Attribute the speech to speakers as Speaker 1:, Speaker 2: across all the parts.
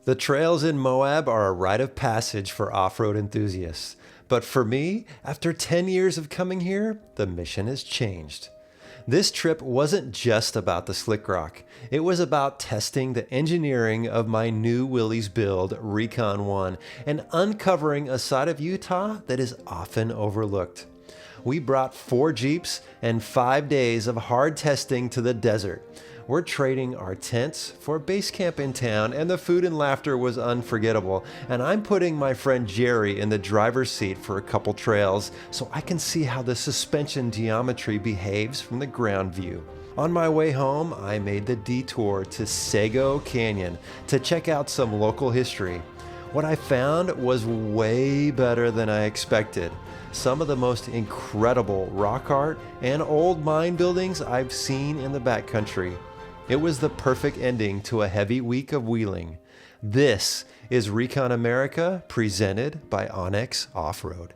Speaker 1: The trails in Moab are a rite of passage for off-road enthusiasts. But for me, after 10 years of coming here, the mission has changed. This trip wasn't just about the slickrock. It was about testing the engineering of my new Willys build, Recon One, and uncovering a side of Utah that is often overlooked. We brought 4 Jeeps and 5 days of hard testing to the desert. We're trading our tents for a base camp in town, and the food and laughter was unforgettable. And I'm putting my friend Jerry in the driver's seat for a couple trails so I can see how the suspension geometry behaves from the ground view. On my way home, I made the detour to Sego Canyon to check out some local history. What I found was way better than I expected. Some of the most incredible rock art and old mine buildings I've seen in the backcountry. It was the perfect ending to a heavy week of wheeling. This is Recon America, presented by Onyx Off-Road.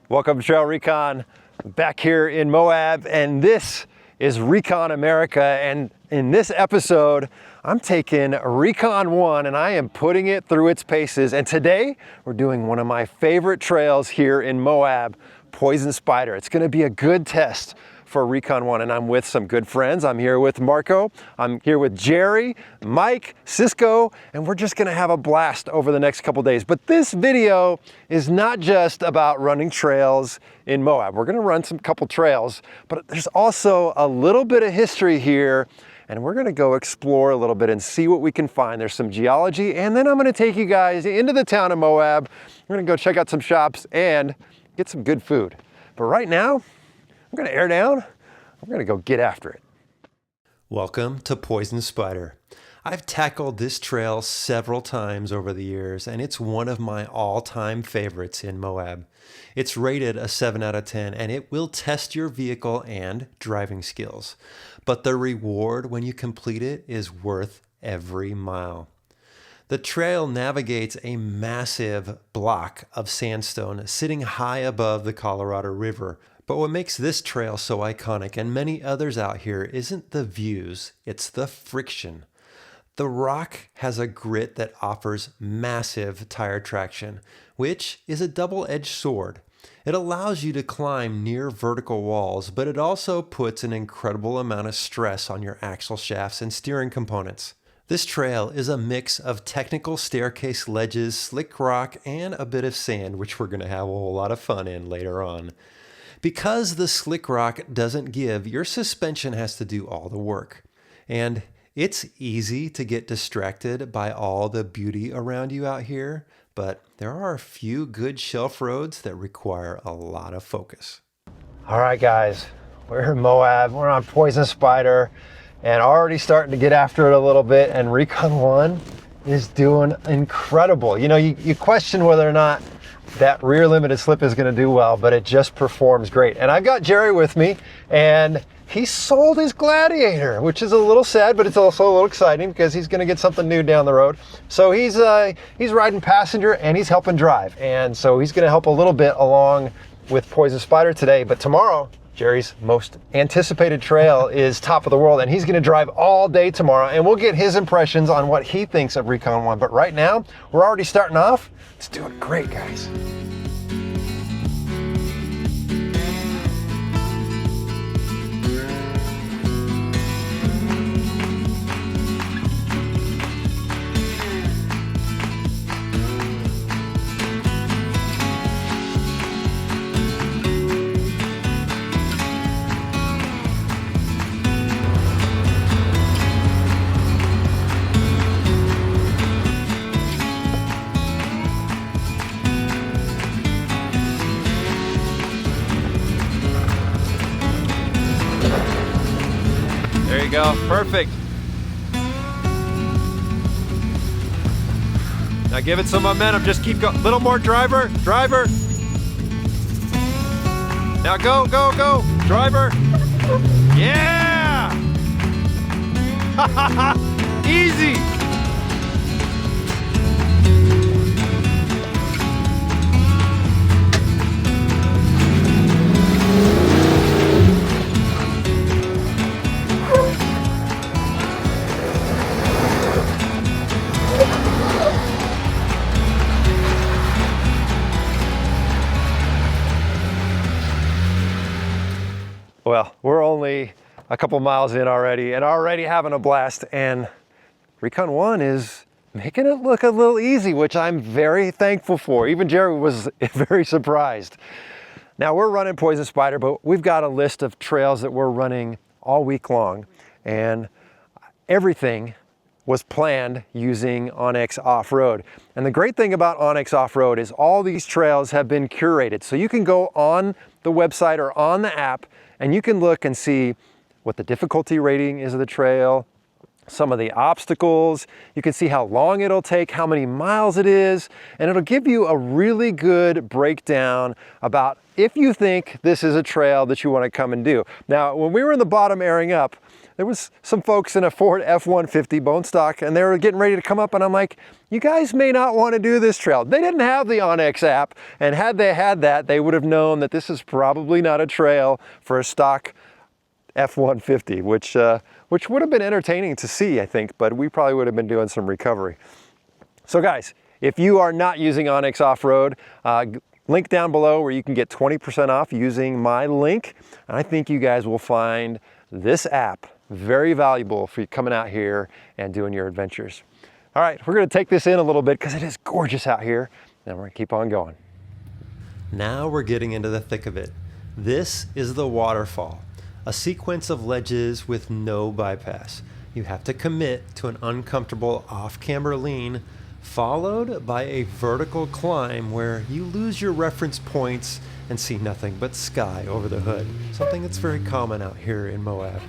Speaker 1: Welcome to TrailRecon, back here in Moab, and this is Recon America. And in this episode, I'm taking Recon One and I am putting it through its paces. And today, we're doing one of my favorite trails here in Moab, Poison Spider. It's gonna be a good test for Recon One, and I'm with some good friends. I'm here with Marco, I'm here with Jerry, Mike, Cisco, and we're just gonna have a blast over the next couple days. But this video is not just about running trails in Moab. We're gonna run some couple trails, but there's also a little bit of history here, and we're gonna go explore a little bit and see what we can find. There's some geology, and then I'm gonna take you guys into the town of Moab. We're gonna go check out some shops and get some good food. But right now, I'm gonna air down, I'm gonna go get after it. Welcome to Poison Spider. I've tackled this trail several times over the years, and it's one of my all-time favorites in Moab. It's rated a 7 out of 10, and it will test your vehicle and driving skills. But the reward when you complete it is worth every mile. The trail navigates a massive block of sandstone sitting high above the Colorado River. But what makes this trail so iconic and many others out here isn't the views, it's the friction. The rock has a grit that offers massive tire traction, which is a double-edged sword. It allows you to climb near vertical walls, but it also puts an incredible amount of stress on your axle shafts and steering components. This trail is a mix of technical staircase ledges, slick rock, and a bit of sand, which we're going to have a whole lot of fun in later on. Because the slick rock doesn't give, your suspension has to do all the work. And it's easy to get distracted by all the beauty around you out here, but there are a few good shelf roads that require a lot of focus. All right, guys, we're in Moab, we're on Poison Spider, and already starting to get after it a little bit, and Recon One is doing incredible. You know, you question whether or not that rear limited slip is going to do well, but it just performs great. And I've got Jerry with me, and he sold his Gladiator, which is a little sad, but it's also a little exciting because he's going to get something new down the road. So he's riding passenger and he's helping drive, and so he's going to help a little bit along with Poison Spider today. But tomorrow, Jerry's most anticipated trail is Top of the World, and he's going to drive all day tomorrow, and we'll get his impressions on what he thinks of Recon One. But right now, we're already starting off. It's doing great, guys. There you go, perfect. Now give it some momentum, just keep going. Little more driver. Now go, driver. Yeah! Easy. Well, we're only a couple miles in already and already having a blast, and Recon One is making it look a little easy, which I'm very thankful for. Even Jerry was very surprised. Now we're running Poison Spider, but we've got a list of trails that we're running all week long, and everything was planned using onX Off-Road. And the great thing about onX Off-Road is all these trails have been curated. So you can go on the website or on the app and you can look and see what the difficulty rating is of the trail, some of the obstacles, you can see how long it'll take, how many miles it is, and it'll give you a really good breakdown about if you think this is a trail that you want to come and do. Now, when we were in the bottom airing up, there was some folks in a Ford F-150 bone stock, and they were getting ready to come up, and I'm like, you guys may not want to do this trail. They didn't have the onX app, and had they had that, they would have known that this is probably not a trail for a stock F-150, which would have been entertaining to see, I think, but we probably would have been doing some recovery. So guys, if you are not using onX Off-Road, link down below where you can get 20% off using my link. And I think you guys will find this app very valuable for you coming out here and doing your adventures. All right, we're gonna take this in a little bit because it is gorgeous out here, and we're gonna keep on going. Now we're getting into the thick of it. This is the waterfall, a sequence of ledges with no bypass. You have to commit to an uncomfortable off-camber lean, followed by a vertical climb where you lose your reference points and see nothing but sky over the hood, something that's very common out here in Moab.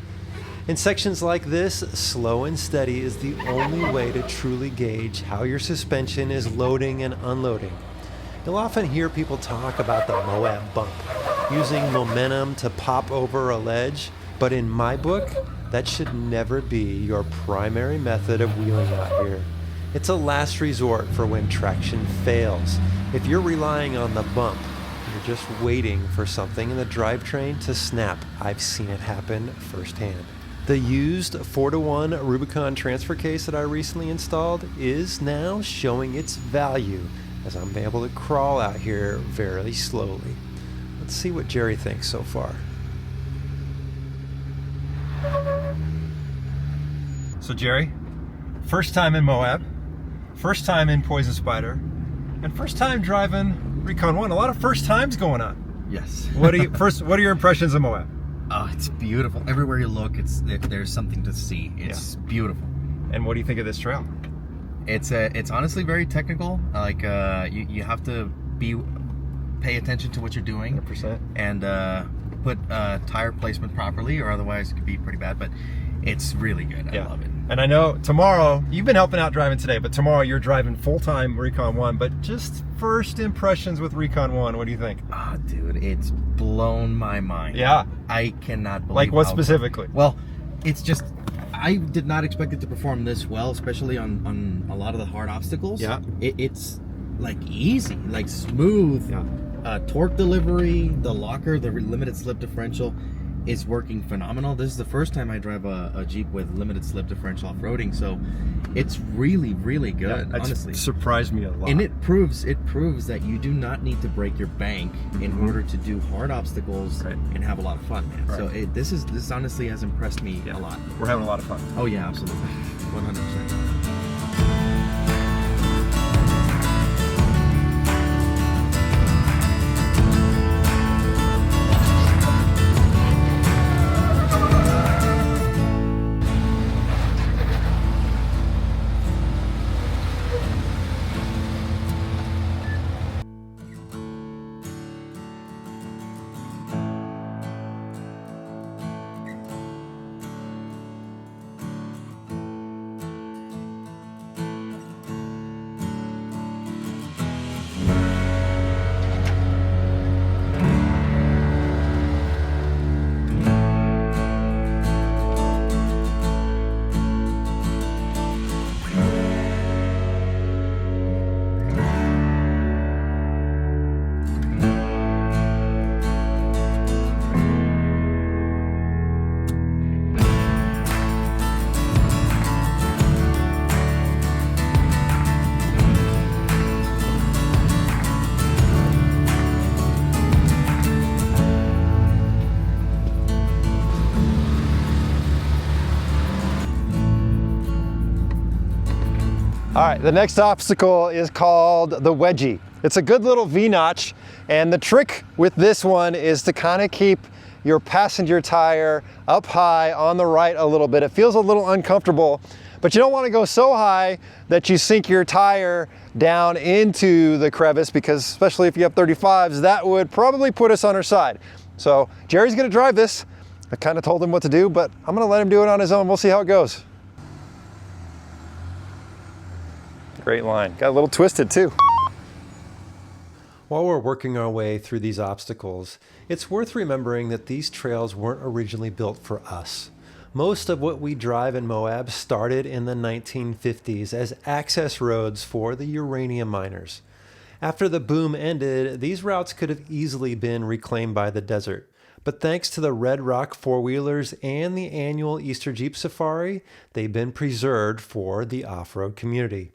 Speaker 1: In sections like this, slow and steady is the only way to truly gauge how your suspension is loading and unloading. You'll often hear people talk about the Moab bump, using momentum to pop over a ledge, but in my book, that should never be your primary method of wheeling out here. It's a last resort for when traction fails. If you're relying on the bump, you're just waiting for something in the drivetrain to snap. I've seen it happen firsthand. The used 4-to-1 Rubicon transfer case that I recently installed is now showing its value as I'm able to crawl out here very slowly. Let's see what Jerry thinks so far. So Jerry, first time in Moab, first time in Poison Spider, and first time driving Recon One. A lot of first times going on.
Speaker 2: Yes.
Speaker 1: What are your impressions of Moab?
Speaker 2: Oh, it's beautiful. Everywhere you look, there's something to see. It's beautiful.
Speaker 1: And what do you think of this trail?
Speaker 2: It's honestly very technical. Like you have to pay attention to what you're doing
Speaker 1: 100%.
Speaker 2: and put tire placement properly, or otherwise it could be pretty bad. But it's really good. I love it.
Speaker 1: And I know tomorrow, you've been helping out driving today, but tomorrow you're driving full-time Recon One. But just first impressions with Recon One, what do you think?
Speaker 2: Ah, dude, it's blown my mind.
Speaker 1: Yeah.
Speaker 2: I cannot believe.
Speaker 1: Like what specifically?
Speaker 2: Well, it's just, I did not expect it to perform this well, especially on a lot of the hard obstacles.
Speaker 1: Yeah.
Speaker 2: It's like easy, like smooth.
Speaker 1: Yeah.
Speaker 2: Torque delivery, the locker, the limited slip differential is working phenomenal. This is the first time I drive a Jeep with limited slip differential off-roading, so it's really, really good. Honestly,
Speaker 1: surprised me a lot.
Speaker 2: And it proves that you do not need to break your bank in order to do hard obstacles and have a lot of fun, man.
Speaker 1: Right.
Speaker 2: So this honestly has impressed me a lot.
Speaker 1: We're having a lot of fun.
Speaker 2: Oh yeah, absolutely, 100%.
Speaker 1: All right, the next obstacle is called the wedgie. It's a good little V-notch, and the trick with this one is to kind of keep your passenger tire up high on the right a little bit. It feels a little uncomfortable, but you don't want to go so high that you sink your tire down into the crevice, because especially if you have 35s, that would probably put us on our side. So Jerry's gonna drive this. I kind of told him what to do, but I'm gonna let him do it on his own. We'll see how it goes. Great line. Got a little twisted too. While we're working our way through these obstacles, it's worth remembering that these trails weren't originally built for us. Most of what we drive in Moab started in the 1950s as access roads for the uranium miners. After the boom ended, these routes could have easily been reclaimed by the desert. But thanks to the Red Rock four-wheelers and the annual Easter Jeep Safari, they've been preserved for the off-road community.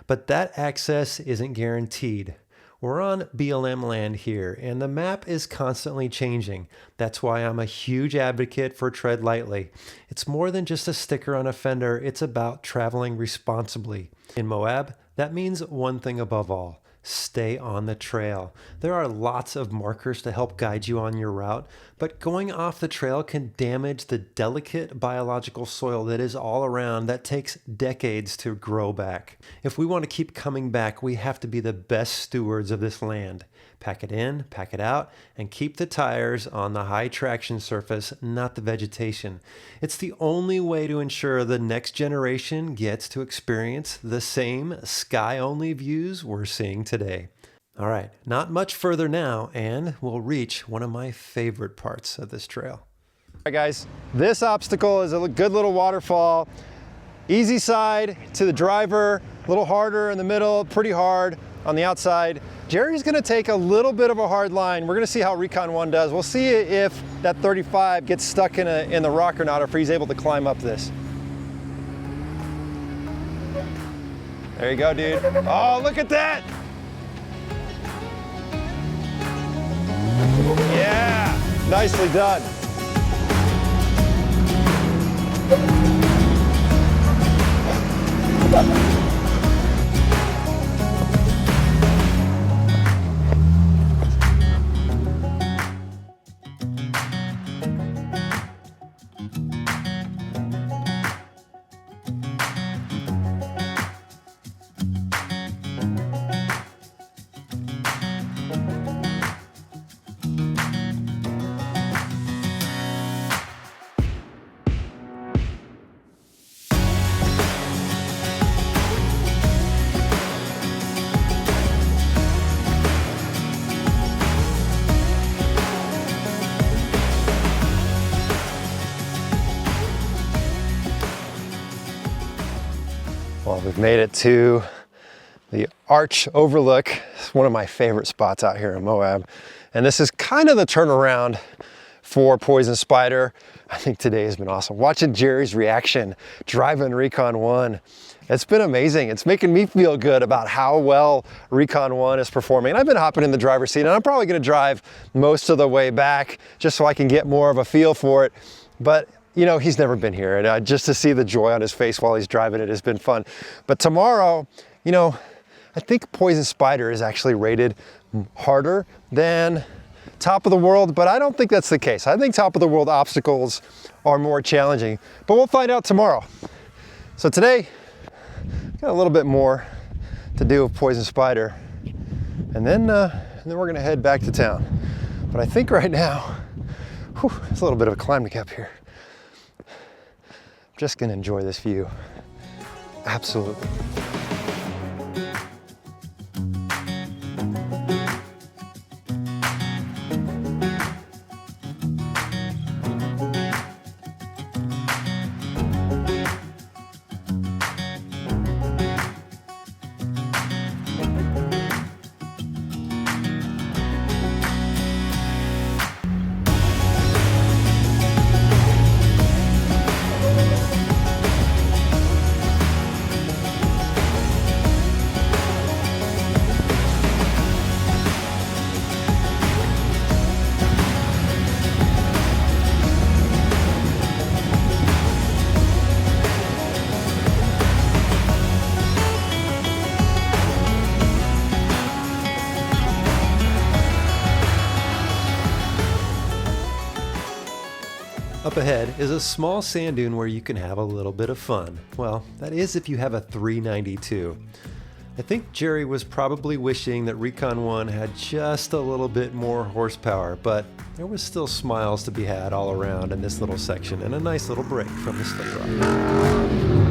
Speaker 1: But that access isn't guaranteed. We're on BLM land here, and the map is constantly changing. That's why I'm a huge advocate for tread lightly. It's more than just a sticker on a fender, it's about traveling responsibly. In Moab, that means one thing above all: stay on the trail. There are lots of markers to help guide you on your route, but going off the trail can damage the delicate biological soil that is all around that takes decades to grow back. If we want to keep coming back, we have to be the best stewards of this land. Pack it in, pack it out, and keep the tires on the high traction surface, not the vegetation. It's the only way to ensure the next generation gets to experience the same sky-only views we're seeing today. All right, not much further now, and we'll reach one of my favorite parts of this trail. All right, guys, this obstacle is a good little waterfall. Easy side to the driver, a little harder in the middle, pretty hard on the outside. Jerry's gonna take a little bit of a hard line. We're gonna see how Recon One does. We'll see if that 35 gets stuck in the rock or not, or if he's able to climb up this. There you go, dude. Oh, look at that! Yeah, nicely done. Well, we've made it to the Arch Overlook. It's one of my favorite spots out here in Moab. And this is kind of the turnaround for Poison Spider. I think today has been awesome. Watching Jerry's reaction, driving Recon One, it's been amazing. It's making me feel good about how well Recon One is performing. And I've been hopping in the driver's seat, and I'm probably gonna drive most of the way back just so I can get more of a feel for it. But you know, he's never been here, and just to see the joy on his face while he's driving it has been fun. But tomorrow, you know, I think Poison Spider is actually rated harder than Top of the World, but I don't think that's the case. I think Top of the World obstacles are more challenging, but we'll find out tomorrow. So today, got a little bit more to do with Poison Spider, and then we're gonna head back to town. But I think right now, it's a little bit of a climb to get up here. Just gonna enjoy this view. Absolutely. Up ahead is a small sand dune where you can have a little bit of fun. Well, that is if you have a 392. I think Jerry was probably wishing that Recon One had just a little bit more horsepower, but there was still smiles to be had all around in this little section and a nice little break from the slickrock.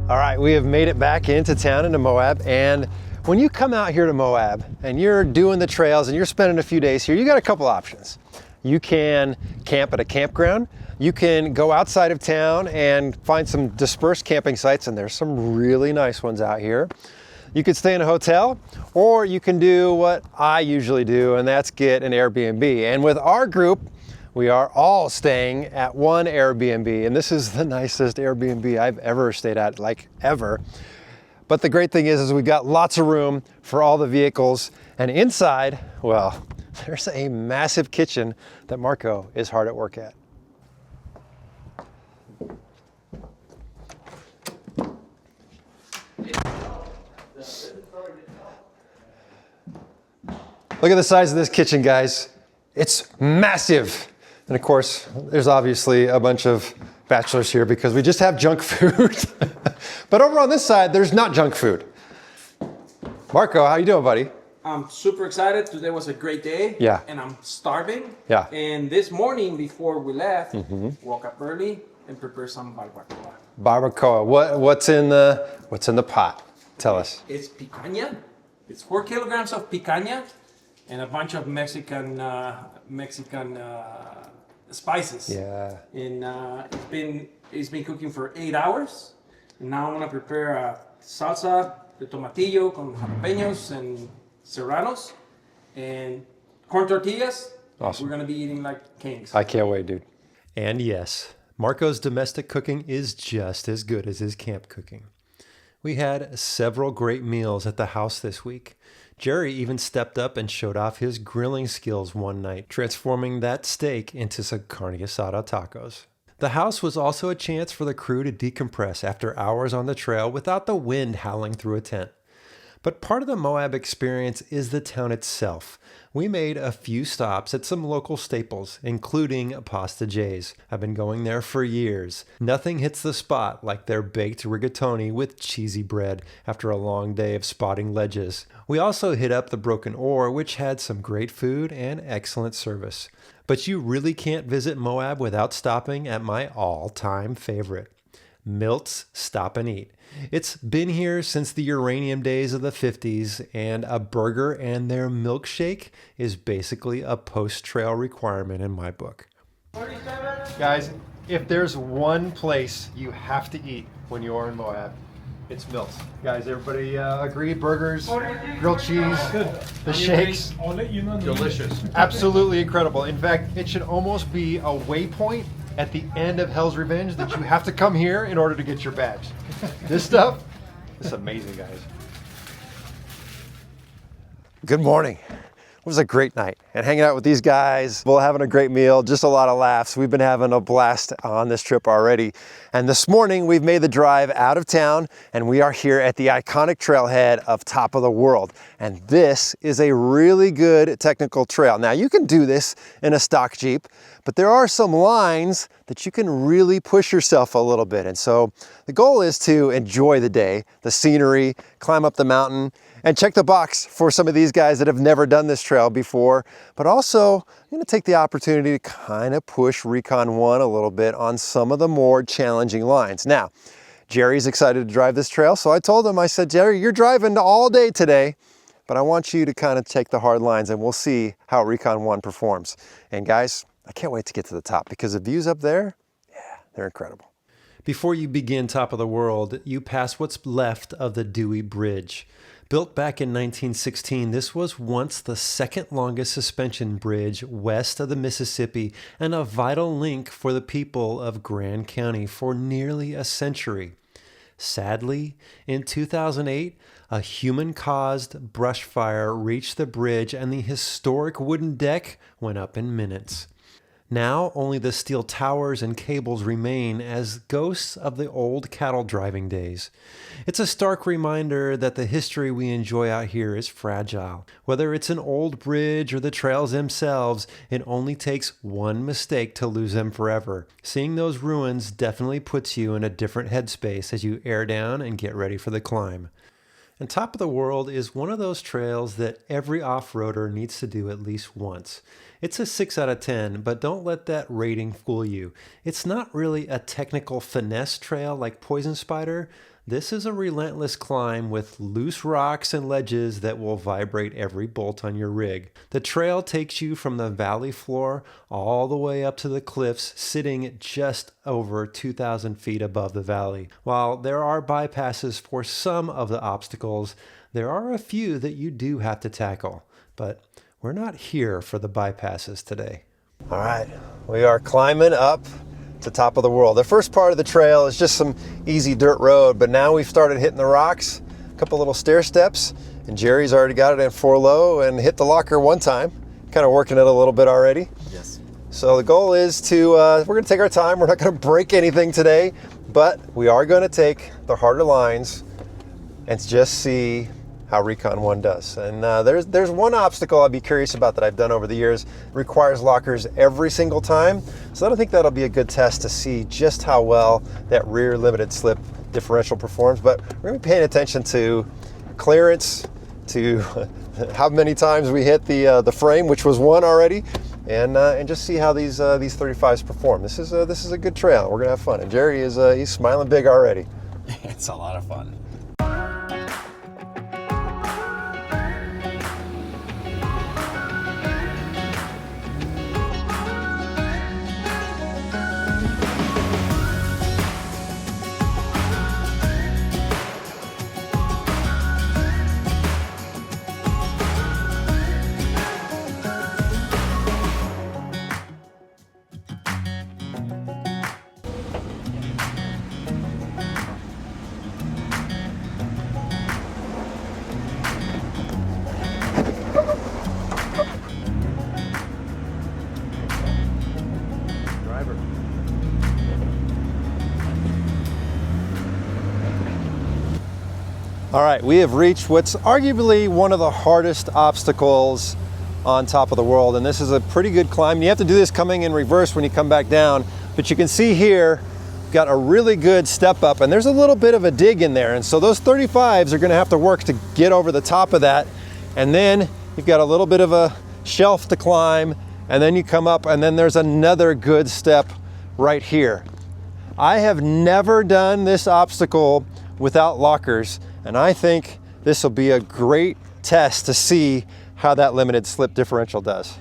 Speaker 1: All right, we have made it back into town, into Moab, and when you come out here to Moab and you're doing the trails and you're spending a few days here, you got a couple options. You can camp at a campground, you can go outside of town and find some dispersed camping sites, and there's some really nice ones out here. You could stay in a hotel, or you can do what I usually do, and that's get an Airbnb. And with our group, we are all staying at one Airbnb, and this is the nicest Airbnb I've ever stayed at, like ever. But the great thing is we've got lots of room for all the vehicles, and inside, well, there's a massive kitchen that Marco is hard at work at. Look at the size of this kitchen, guys. It's massive. And of course, there's obviously a bunch of bachelors here because we just have junk food. But over on this side, there's not junk food. Marco, how you doing, buddy?
Speaker 3: I'm super excited. Today was a great day.
Speaker 1: Yeah.
Speaker 3: And I'm starving.
Speaker 1: Yeah.
Speaker 3: And this morning before we left, woke up early and prepared some barbacoa.
Speaker 1: Barbacoa. What's in the pot? Tell us.
Speaker 3: It's picanha. It's 4 kilograms of picanha and a bunch of Mexican spices.
Speaker 1: Yeah.
Speaker 3: And it's been cooking for 8 hours. And now I'm gonna prepare a salsa de tomatillo con jalapenos and serranos and corn tortillas.
Speaker 1: Awesome.
Speaker 3: We're gonna be eating like kings.
Speaker 1: I can't wait, dude. And yes, Marco's domestic cooking is just as good as his camp cooking. We had several great meals at the house this week. Jerry even stepped up and showed off his grilling skills one night, transforming that steak into some carne asada tacos. The house was also a chance for the crew to decompress after hours on the trail without the wind howling through a tent. But part of the Moab experience is the town itself. We made a few stops at some local staples, including Pasta J's. I've been going there for years. Nothing hits the spot like their baked rigatoni with cheesy bread after a long day of spotting ledges. We also hit up the Broken Oar, which had some great food and excellent service. But you really can't visit Moab without stopping at my all-time favorite, Milt's Stop and Eat. It's been here since the uranium days of the 50s, and a burger and their milkshake is basically a post-trail requirement in my book. Guys, if there's one place you have to eat when you're in Moab, it's Milt's. Guys, everybody agree? Burgers, grilled cheese, the shakes.
Speaker 4: I'll let you know.
Speaker 1: Delicious. Absolutely incredible. In fact, it should almost be a waypoint at the end of Hell's Revenge that you have to come here in order to get your badge. This stuff is amazing, guys. Good morning. It was a great night, and hanging out with these guys, we're having a great meal, just a lot of laughs. We've been having a blast on this trip already. And this morning we've made the drive out of town, and we are here at the iconic trailhead of Top of the World. And this is a really good technical trail. Now you can do this in a stock Jeep, but there are some lines that you can really push yourself a little bit. And so the goal is to enjoy the day, the scenery, climb up the mountain, and check the box for some of these guys that have never done this trail before. But also, I'm gonna take the opportunity to kind of push Recon One a little bit on some of the more challenging lines. Now, Jerry's excited to drive this trail, so I told him, I said, Jerry, you're driving all day today, but I want you to kind of take the hard lines, and we'll see how Recon One performs. And guys, I can't wait to get to the top because the views up there, yeah, they're incredible. Before you begin Top of the World, you pass what's left of the Dewey Bridge. Built back in 1916, this was once the second longest suspension bridge west of the Mississippi and a vital link for the people of Grand County for nearly a century. Sadly, in 2008, a human-caused brush fire reached the bridge and the historic wooden deck went up in minutes. Now only the steel towers and cables remain as ghosts of the old cattle driving days. It's a stark reminder that the history we enjoy out here is fragile. Whether it's an old bridge or the trails themselves, it only takes one mistake to lose them forever. Seeing those ruins definitely puts you in a different headspace as you air down and get ready for the climb. And Top of the World is one of those trails that every off-roader needs to do at least once. It's a 6 out of 10, but don't let that rating fool you. It's not really a technical finesse trail like Poison Spider. This is a relentless climb with loose rocks and ledges that will vibrate every bolt on your rig. The trail takes you from the valley floor all the way up to the cliffs, sitting just over 2,000 feet above the valley. While there are bypasses for some of the obstacles, there are a few that you do have to tackle. But we're not here for the bypasses today. All right, we are climbing up to Top of the World. The first part of the trail is just some easy dirt road, but now we've started hitting the rocks, a couple little stair steps, and Jerry's already got it in 4 low and hit the locker one time, kind of working it a little bit already.
Speaker 2: Yes.
Speaker 1: So the goal is to, we're gonna take our time. We're not gonna break anything today, but we are gonna take the harder lines and just see how Recon One does. And there's one obstacle I'd be curious about that I've done over the years. It requires lockers every single time. So I think that'll be a good test to see just how well that rear limited slip differential performs. But we're gonna be paying attention to clearance, to how many times we hit the frame, which was 1 already, and just see how these 35s perform. This is a good trail. We're gonna have fun. And Jerry is he's smiling big already.
Speaker 2: It's a lot of fun.
Speaker 1: All right, we have reached what's arguably one of the hardest obstacles on Top of the World, and this is a pretty good climb. You have to do this coming in reverse when you come back down, but you can see here, got a really good step up, and there's a little bit of a dig in there, and so those 35s are gonna have to work to get over the top of that, and then you've got a little bit of a shelf to climb, and then you come up, and then there's another good step right here. I have never done this obstacle without lockers, and I think this will be a great test to see how that limited slip differential does.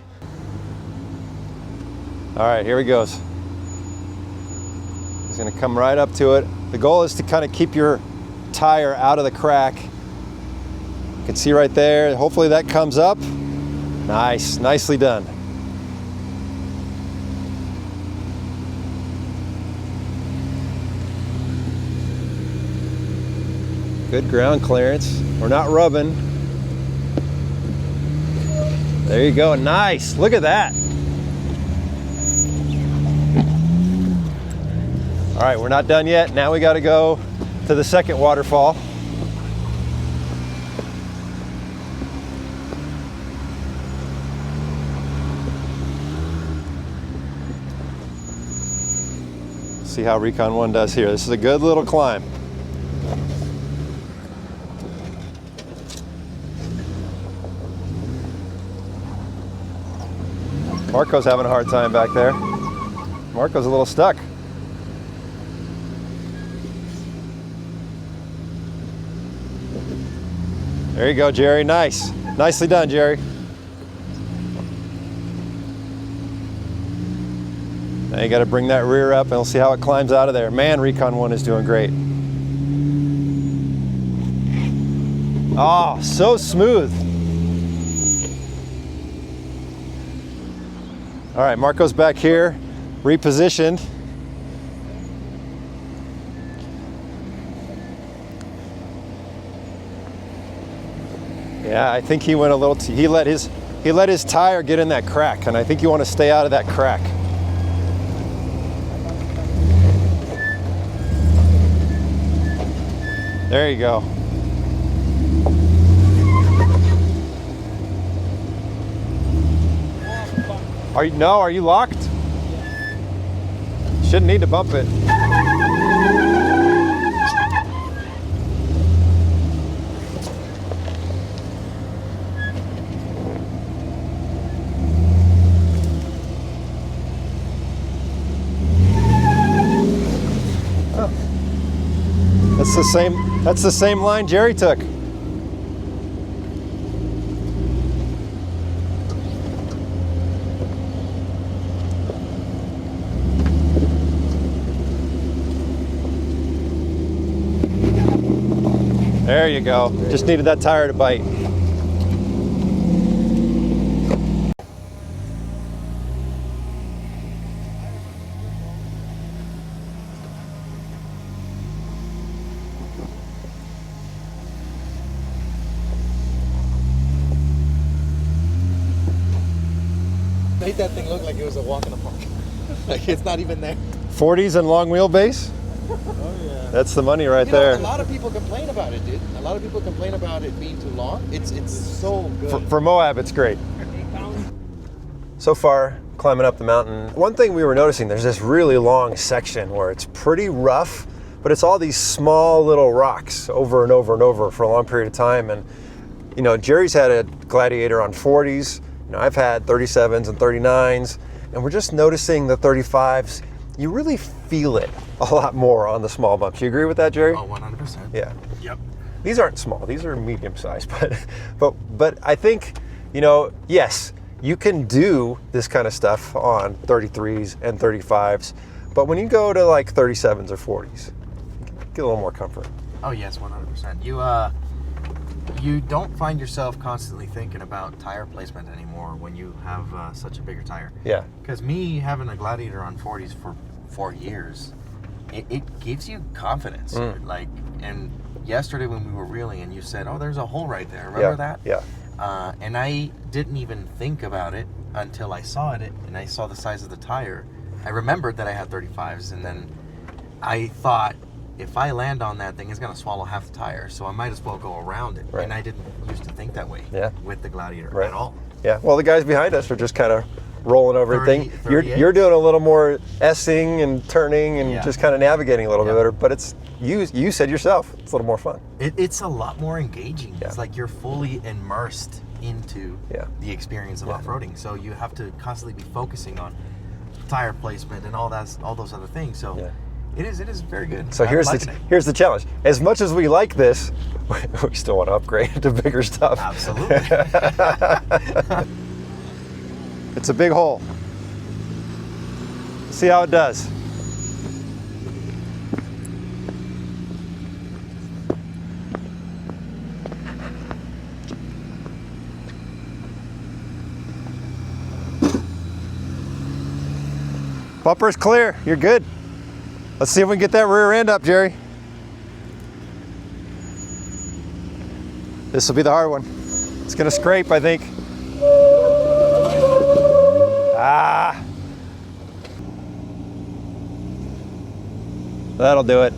Speaker 1: All right, here he goes. He's gonna come right up to it. The goal is to kind of keep your tire out of the crack. You can see right there, hopefully that comes up. Nice, nicely done. Good ground clearance. We're not rubbing. There you go, nice, look at that. All right, we're not done yet. Now we gotta go to the second waterfall. See how Recon One does here. This is a good little climb. Marco's having a hard time back there. Marco's a little stuck. There you go, Jerry. Nice. Nicely done, Jerry. Now you got to bring that rear up and we'll see how it climbs out of there. Man, Recon One is doing great. Oh, so smooth. All right, Marco's back here, repositioned. Yeah, I think he went a little he let his tire get in that crack, and I think you want to stay out of that crack. There you go. Are you locked? Shouldn't need to bump it. That's the same line Jerry took. There you go. Just needed that tire to bite.
Speaker 2: Made that thing look like it was a walk in the park. Like it's not even there.
Speaker 1: 40s and long wheelbase?
Speaker 2: Oh yeah.
Speaker 1: That's the money right there.
Speaker 2: A lot of people complain about it, dude. A lot of people complain about it being too long. It's so good.
Speaker 1: For Moab, it's great. So far, climbing up the mountain, one thing we were noticing, there's this really long section where it's pretty rough, but it's all these small little rocks over and over and over for a long period of time. And, you know, Jerry's had a Gladiator on 40s. You know, I've had 37s and 39s, and we're just noticing the 35s. You really feel it a lot more on the small bumps. You agree with that, Jerry?
Speaker 2: Oh, 100%.
Speaker 1: Yeah.
Speaker 2: Yep.
Speaker 1: These aren't small. These are medium sized, but I think, you know, yes, you can do this kind of stuff on 33s and 35s, but when you go to like 37s or 40s, get a little more comfort.
Speaker 2: Oh yes, 100%. You don't find yourself constantly thinking about tire placement anymore when you have such a bigger tire.
Speaker 1: Yeah.
Speaker 2: Because me having a Gladiator on 40s for 4 years, it gives you confidence. Like, and yesterday when we were reeling and you said, oh, there's a hole right there. Remember that?
Speaker 1: Yeah.
Speaker 2: And I didn't even think about it until I saw it and I saw the size of the tire. I remembered that I had 35s, and then I thought, if I land on that thing, it's going to swallow half the tire, so I might as well go around it.
Speaker 1: Right.
Speaker 2: And I didn't used to think that way with the Gladiator at all.
Speaker 1: Yeah, well, the guys behind us are just kind of rolling over
Speaker 2: 30,
Speaker 1: everything. You're doing a little more S-ing and turning and just kind of navigating a little bit better, but it's, you said yourself, it's a little more fun.
Speaker 2: It's a lot more engaging. It's like you're fully immersed into the experience of off-roading, so you have to constantly be focusing on tire placement and all those other things. So it is very good.
Speaker 1: So here's the challenge. As much as we like this, we still want to upgrade to bigger stuff.
Speaker 2: Absolutely.
Speaker 1: It's a big hole. Let's see how it does. Bumper's clear. You're good. Let's see if we can get that rear end up, Jerry. This will be the hard one. It's gonna scrape, I think. Ah. That'll do it.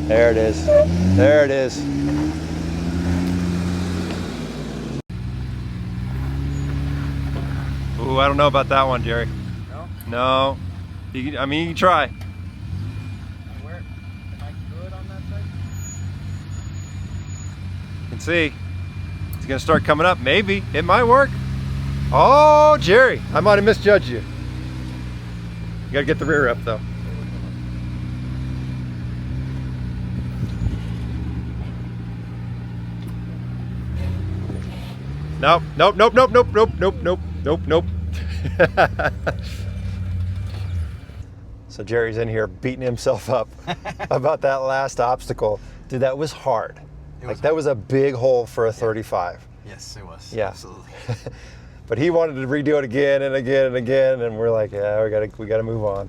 Speaker 1: There it is. There it is. Ooh, I don't know about that one, Jerry. No? No. I mean, you can try.
Speaker 2: Where? Am I good on that side?
Speaker 1: You can see. It's going to start coming up. Maybe. It might work. Oh, Jerry. I might have misjudged you. You got to get the rear up, though. Nope, nope, nope, nope, nope, nope, nope, nope, nope, nope. So Jerry's in here beating himself up about that last obstacle. Dude, that was hard. That was a big hole for a 35.
Speaker 2: Yes, it was.
Speaker 1: Yeah.
Speaker 2: Absolutely.
Speaker 1: But he wanted to redo it again and again and again, and we're like, yeah, we gotta move on.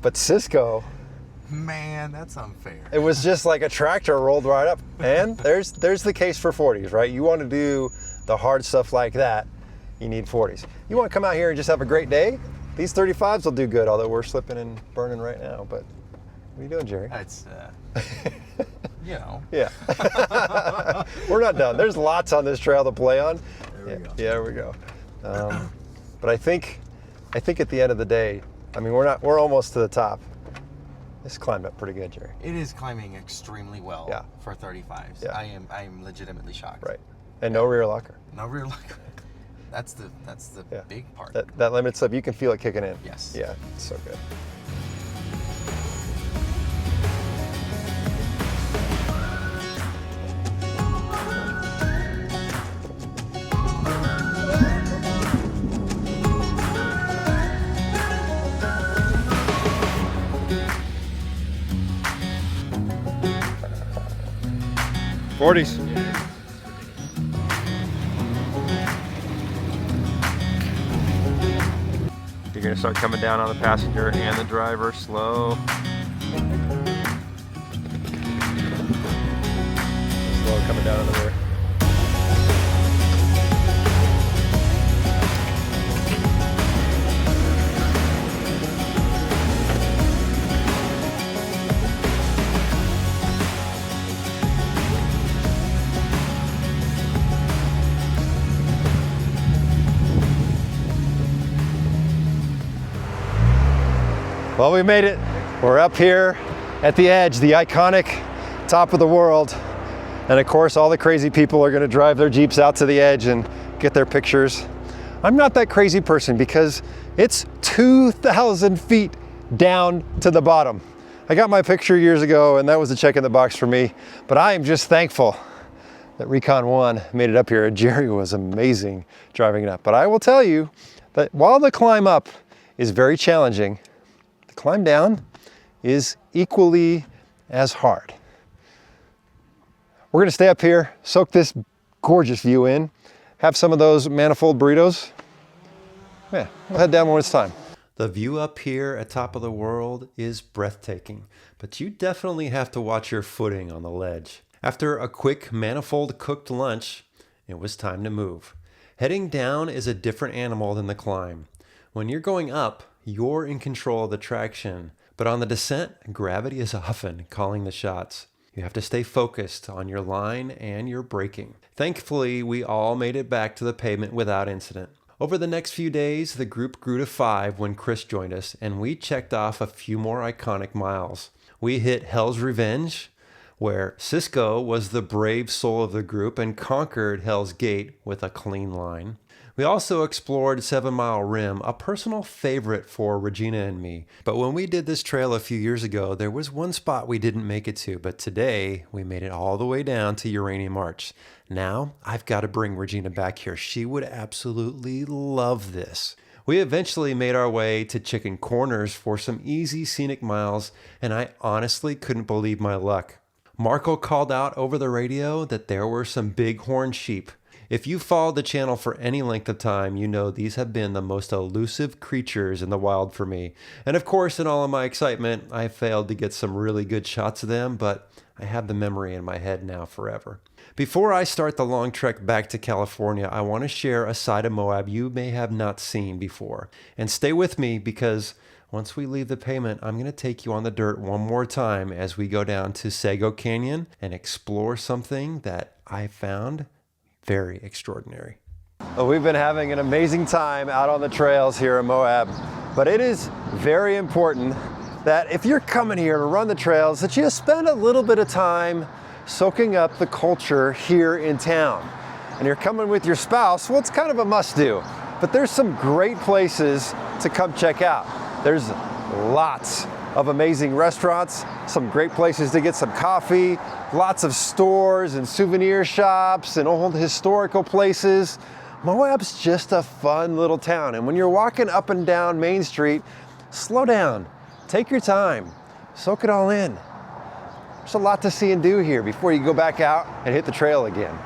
Speaker 1: But Cisco,
Speaker 2: man, that's unfair.
Speaker 1: it was just like a tractor rolled right up. And there's the case for 40s, right? You want to do the hard stuff like that, you need 40s. You want to come out here and just have a great day? These 35s will do good, although we're slipping and burning right now. But what are you doing, Jerry?
Speaker 2: It's, you know.
Speaker 1: Yeah. We're not done. There's lots on this trail to play on.
Speaker 2: There we go.
Speaker 1: Yeah, there we go. But I think at the end of the day, I mean, we're almost to the top. This climbed up pretty good, Jerry.
Speaker 2: It is climbing extremely well
Speaker 1: Yeah.
Speaker 2: for 35s.
Speaker 1: Yeah.
Speaker 2: I am legitimately shocked.
Speaker 1: Right. And no rear locker.
Speaker 2: No rear locker. That's the
Speaker 1: Yeah.
Speaker 2: big part.
Speaker 1: That limit slip, you can feel it kicking in.
Speaker 2: Yes.
Speaker 1: Yeah, it's so good. '40s. You're gonna start coming down on the passenger and the driver, slow. Slow coming down on the rear. Well, we made it. We're up here at the edge, the iconic top of the world. And of course, all the crazy people are gonna drive their Jeeps out to the edge and get their pictures. I'm not that crazy person because it's 2,000 feet down to the bottom. I got my picture years ago and that was a check in the box for me, but I am just thankful that Recon One made it up here. Jerry was amazing driving it up. But I will tell you that while the climb up is very challenging, the climb down is equally as hard. We're gonna stay up here, soak this gorgeous view in, have some of those manifold burritos. Yeah, we'll head down when it's time. The view up here at top of the world is breathtaking, but you definitely have to watch your footing on the ledge. After a quick manifold cooked lunch, it was time to move. Heading down is a different animal than the climb. When you're going up, you're in control of the traction, but on the descent, gravity is often calling the shots. You have to stay focused on your line and your braking. Thankfully, we all made it back to the pavement without incident. Over the next few days, the group grew to 5 when Chris joined us, and we checked off a few more iconic miles. We hit Hell's Revenge, where Cisco was the brave soul of the group and conquered Hell's Gate with a clean line. We also explored 7 Mile Rim, a personal favorite for Regina and me. But when we did this trail a few years ago, there was one spot we didn't make it to, but today we made it all the way down to Uranium Arch. Now I've got to bring Regina back here. She would absolutely love this. We eventually made our way to Chicken Corners for some easy scenic miles, and I honestly couldn't believe my luck. Marco called out over the radio that there were some bighorn sheep. If you followed the channel for any length of time, you know these have been the most elusive creatures in the wild for me. And of course, in all of my excitement, I failed to get some really good shots of them, but I have the memory in my head now forever. Before I start the long trek back to California, I want to share a side of Moab you may have not seen before. And stay with me because once we leave the pavement, I'm going to take you on the dirt one more time as we go down to Sego Canyon and explore something that I found very extraordinary. Well, we've been having an amazing time out on the trails here in Moab, but it is very important that if you're coming here to run the trails, that you spend a little bit of time soaking up the culture here in town. And you're coming with your spouse, well, it's kind of a must-do, but there's some great places to come check out. There's lots of amazing restaurants, some great places to get some coffee, lots of stores and souvenir shops and old historical places. Moab's just a fun little town, and when you're walking up and down Main Street, slow down, take your time, soak it all in. There's a lot to see and do here before you go back out and hit the trail again.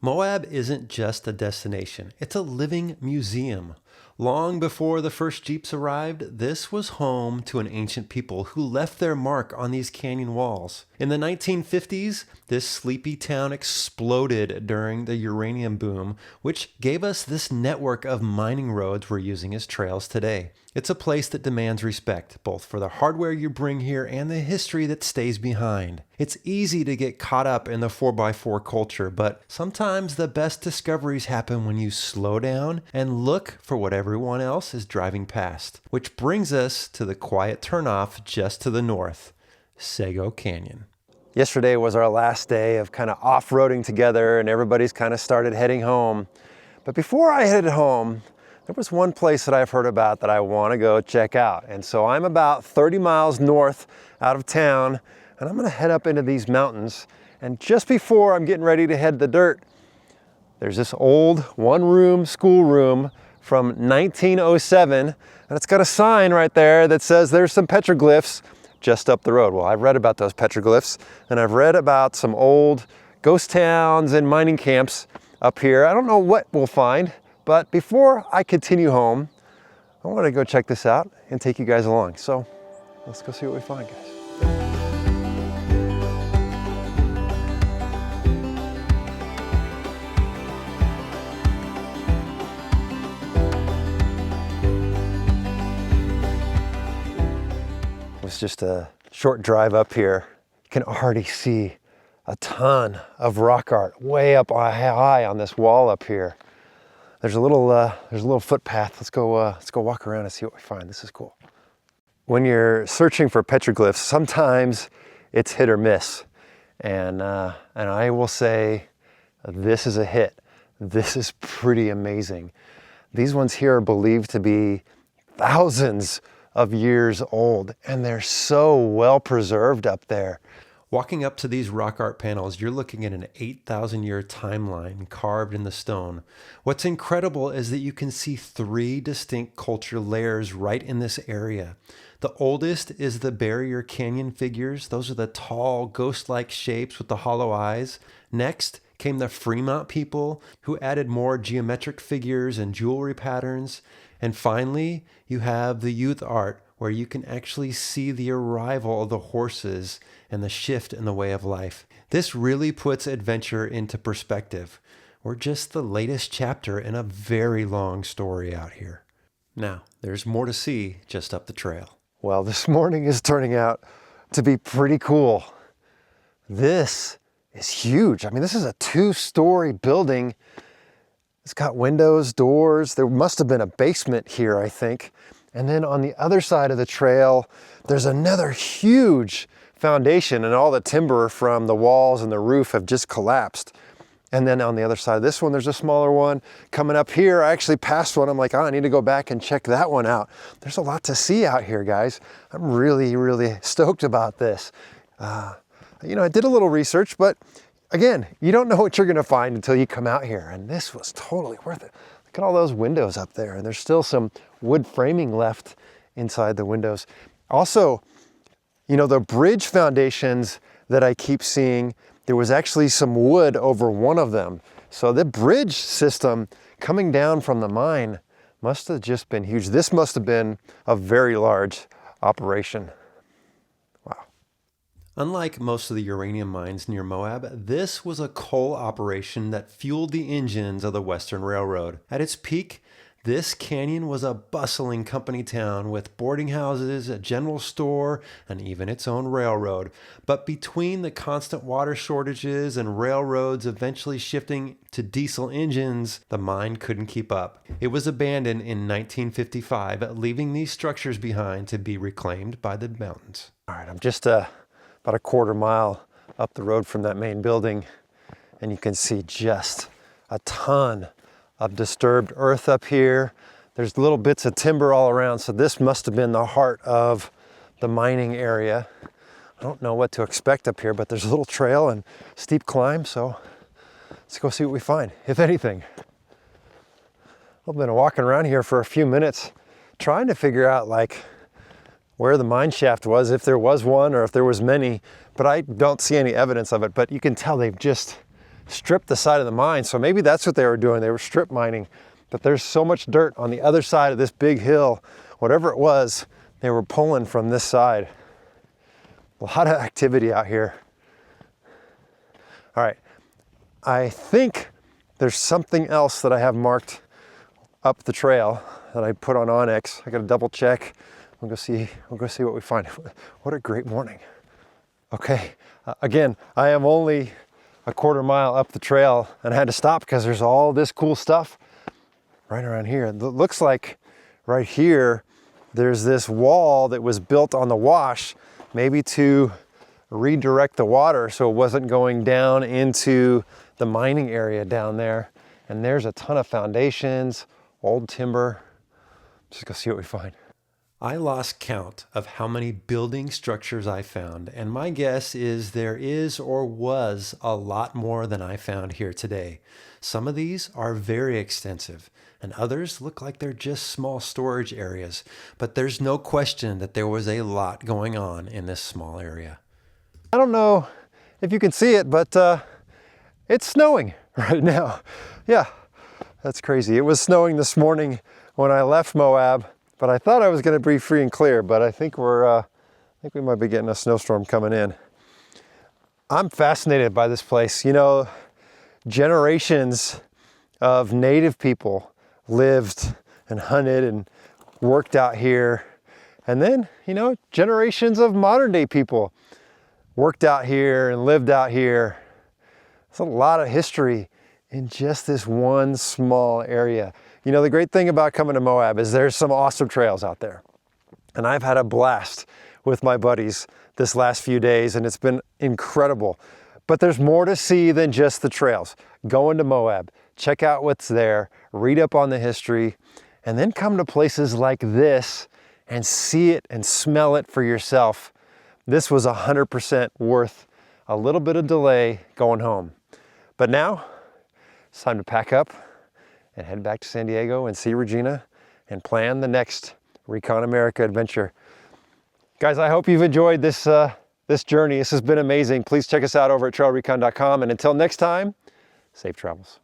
Speaker 1: Moab isn't just a destination, it's a living museum. Long before the first Jeeps arrived, this was home to an ancient people who left their mark on these canyon walls. In the 1950s, this sleepy town exploded during the uranium boom, which gave us this network of mining roads we're using as trails today. It's a place that demands respect, both for the hardware you bring here and the history that stays behind. It's easy to get caught up in the 4x4 culture, but sometimes the best discoveries happen when you slow down and look for what everyone else is driving past. Which brings us to the quiet turnoff just to the north, Sego Canyon. Yesterday was our last day of kind of off-roading together, and everybody's kind of started heading home. But before I headed home, there was one place that I've heard about that I want to go check out. And so I'm about 30 miles north out of town, and I'm going to head up into these mountains. And just before I'm getting ready to head the dirt, there's this old one-room schoolroom from 1907, and it's got a sign right there that says there's some petroglyphs just up the road. Well, I've read about those petroglyphs, and I've read about some old ghost towns and mining camps up here. I don't know what we'll find, but before I continue home, I want to go check this out and take you guys along. So let's go see what we find, guys. It was just a short drive up here. You can already see a ton of rock art way up high on this wall up here. There's a little footpath. Let's go walk around and see what we find. This is cool. When you're searching for petroglyphs, sometimes it's hit or miss, and I will say this is a hit. This is pretty amazing. These ones here are believed to be thousands of years old, and they're so well preserved up there. Walking up to these rock art panels, you're looking at an 8,000-year timeline carved in the stone. What's incredible is that you can see 3 distinct culture layers right in this area. The oldest is the Barrier Canyon figures. Those are the tall, ghost-like shapes with the hollow eyes. Next came the Fremont people, who added more geometric figures and jewelry patterns. And finally, you have the youth art, where you can actually see the arrival of the horses and the shift in the way of life. This really puts adventure into perspective. We're just the latest chapter in a very long story out here. Now, there's more to see just up the trail. Well, this morning is turning out to be pretty cool. This is huge. I mean, this is a 2-story building. It's got windows, doors. There must have been a basement here, I think. And then on the other side of the trail, there's another huge foundation, and all the timber from the walls and the roof have just collapsed. And then on the other side of this one, there's a smaller one. Coming up here, I actually passed one. I'm like, oh, I need to go back and check that one out. There's a lot to see out here, guys. I'm really, really stoked about this. You know, I did a little research, but again, you don't know what you're gonna find until you come out here. And this was totally worth it. Look at all those windows up there, and there's still some wood framing left inside the windows. Also, you know, the bridge foundations that I keep seeing, there was actually some wood over one of them. So the bridge system coming down from the mine must have just been huge. This must have been a very large operation. Wow. Unlike most of the uranium mines near Moab, this was a coal operation that fueled the engines of the Western Railroad. At its peak, this canyon was a bustling company town with boarding houses, a general store, and even its own railroad. But between the constant water shortages and railroads eventually shifting to diesel engines, the mine couldn't keep up. It was abandoned in 1955, leaving these structures behind to be reclaimed by the mountains. All right, I'm just about a quarter mile up the road from that main building, and you can see just a ton of disturbed earth up here. There's little bits of timber all around, so this must have been the heart of the mining area. I don't know what to expect up here, but there's a little trail and steep climb, so let's go see what we find, if anything. I've been walking around here for a few minutes trying to figure out like where the mine shaft was, if there was one or if there was many, but I don't see any evidence of it. But you can tell they've just stripped the side of the mine, so maybe that's what they were doing. They were strip mining, but there's so much dirt on the other side of this big hill. Whatever it was, they were pulling from this side. A lot of activity out here. All right, I think there's something else that I have marked up the trail that I put on Onyx. I gotta double check. We'll go see what we find. What a great morning. Okay, again, I am only a quarter mile up the trail and I had to stop because there's all this cool stuff right around here. It looks like right here, there's this wall that was built on the wash, maybe to redirect the water so it wasn't going down into the mining area down there. And there's a ton of foundations, old timber. Just go see what we find. I lost count of how many building structures I found, and my guess is there is or was a lot more than I found here today. Some of these are very extensive, and others look like they're just small storage areas, but there's no question that there was a lot going on in this small area. I don't know if you can see it, but it's snowing right now. Yeah, that's crazy. It was snowing this morning when I left Moab, but I thought I was going to be free and clear, but I think we might be getting a snowstorm coming in. I'm fascinated by this place. You know, generations of native people lived and hunted and worked out here. And then, you know, generations of modern day people worked out here and lived out here. There's a lot of history in just this one small area. You know, the great thing about coming to Moab is there's some awesome trails out there. And I've had a blast with my buddies this last few days, and it's been incredible. But there's more to see than just the trails. Go into Moab, check out what's there, read up on the history, and then come to places like this and see it and smell it for yourself. This was 100% worth a little bit of delay going home. But now, it's time to pack up and head back to San Diego and see Regina and plan the next Recon America adventure. Guys, I hope you've enjoyed this journey. This has been amazing. Please check us out over at TrailRecon.com. And until next time, safe travels.